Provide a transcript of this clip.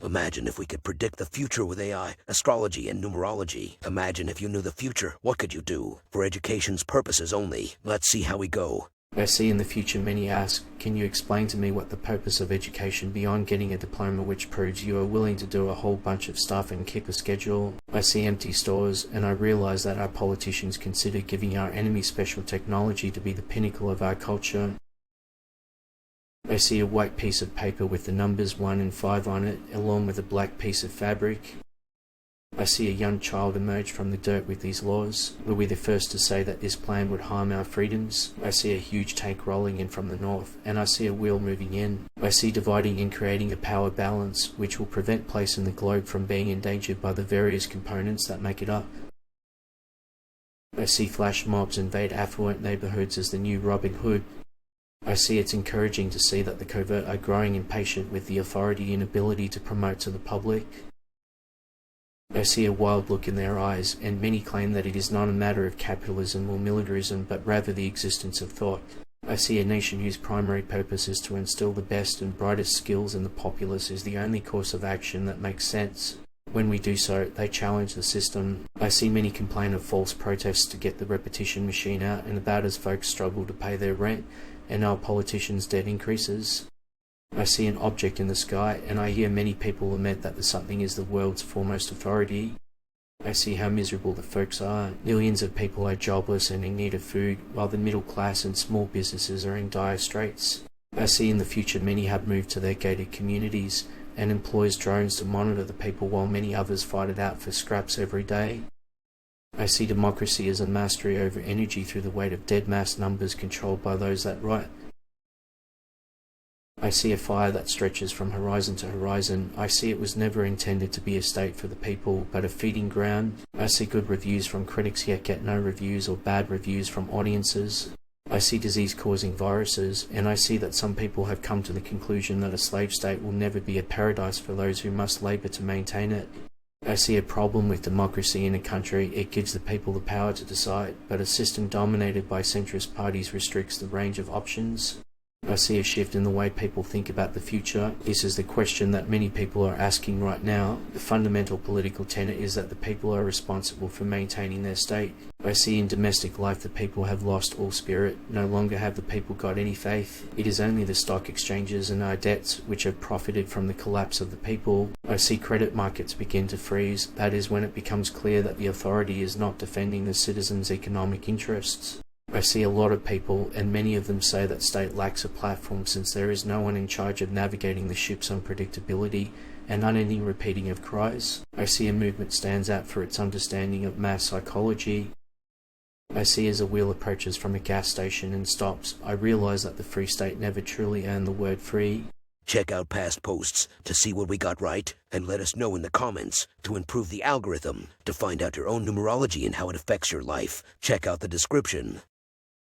Imagine if we could predict the future with AI, astrology, and numerology. Imagine if you knew the future, what could you do? For education's purposes only. Let's see how we go. I see in the future many ask, can you explain to me what the purpose of education beyond getting a diploma which proves you are willing to do a whole bunch of stuff and keep a schedule? I see empty stores, and I realize that our politicians consider giving our enemy special technology to be the pinnacle of our culture. I see a white piece of paper with the numbers 1 and 5 on it, along with a black piece of fabric. I see a young child emerge from the dirt with these laws. Were we the first to say that this plan would harm our freedoms? I see a huge tank rolling in from the north, and I see a wheel moving in. I see dividing and creating a power balance, which will prevent place in the globe from being endangered by the various components that make it up. I see flash mobs invade affluent neighborhoods as the new Robin Hood. I see it's encouraging to see that the covert are growing impatient with the authority and ability to promote to the public. I see a wild look in their eyes, and many claim that it is not a matter of capitalism or militarism, but rather the existence of thought. I see a nation whose primary purpose is to instill the best and brightest skills in the populace is the only course of action that makes sense. When we do so, they challenge the system. I see many complain of false protests to get the repetition machine out, and about as folks struggle to pay their rent, and our politicians' debt increases. I see an object in the sky, and I hear many people lament that the something is the world's foremost authority. I see how miserable the folks are. Millions of people are jobless and in need of food, while the middle class and small businesses are in dire straits. I see in the future many have moved to their gated communities, and employs drones to monitor the people while many others fight it out for scraps every day. I see democracy as a mastery over energy through the weight of dead mass numbers controlled by those that write. I see a fire that stretches from horizon to horizon. I see it was never intended to be a state for the people, but a feeding ground. I see good reviews from critics yet get no reviews, or bad reviews from audiences. I see disease causing viruses, and I see that some people have come to the conclusion that a slave state will never be a paradise for those who must labour to maintain it. I see a problem with democracy in a country. It gives the people the power to decide, but a system dominated by centrist parties restricts the range of options. I see a shift in the way people think about the future. This is the question that many people are asking right now. The fundamental political tenet is that the people are responsible for maintaining their state. I see in domestic life the people have lost all spirit. No longer have the people got any faith. It is only the stock exchanges and our debts which have profited from the collapse of the people. I see credit markets begin to freeze. That is when it becomes clear that the authority is not defending the citizens' economic interests. I see a lot of people, and many of them say that state lacks a platform since there is no one in charge of navigating the ship's unpredictability and unending repeating of cries. I see a movement stands out for its understanding of mass psychology. I see as a wheel approaches from a gas station and stops, I realize that the Free State never truly earned the word free. Check out past posts to see what we got right, and let us know in the comments to improve the algorithm. To find out your own numerology and how it affects your life, check out the description.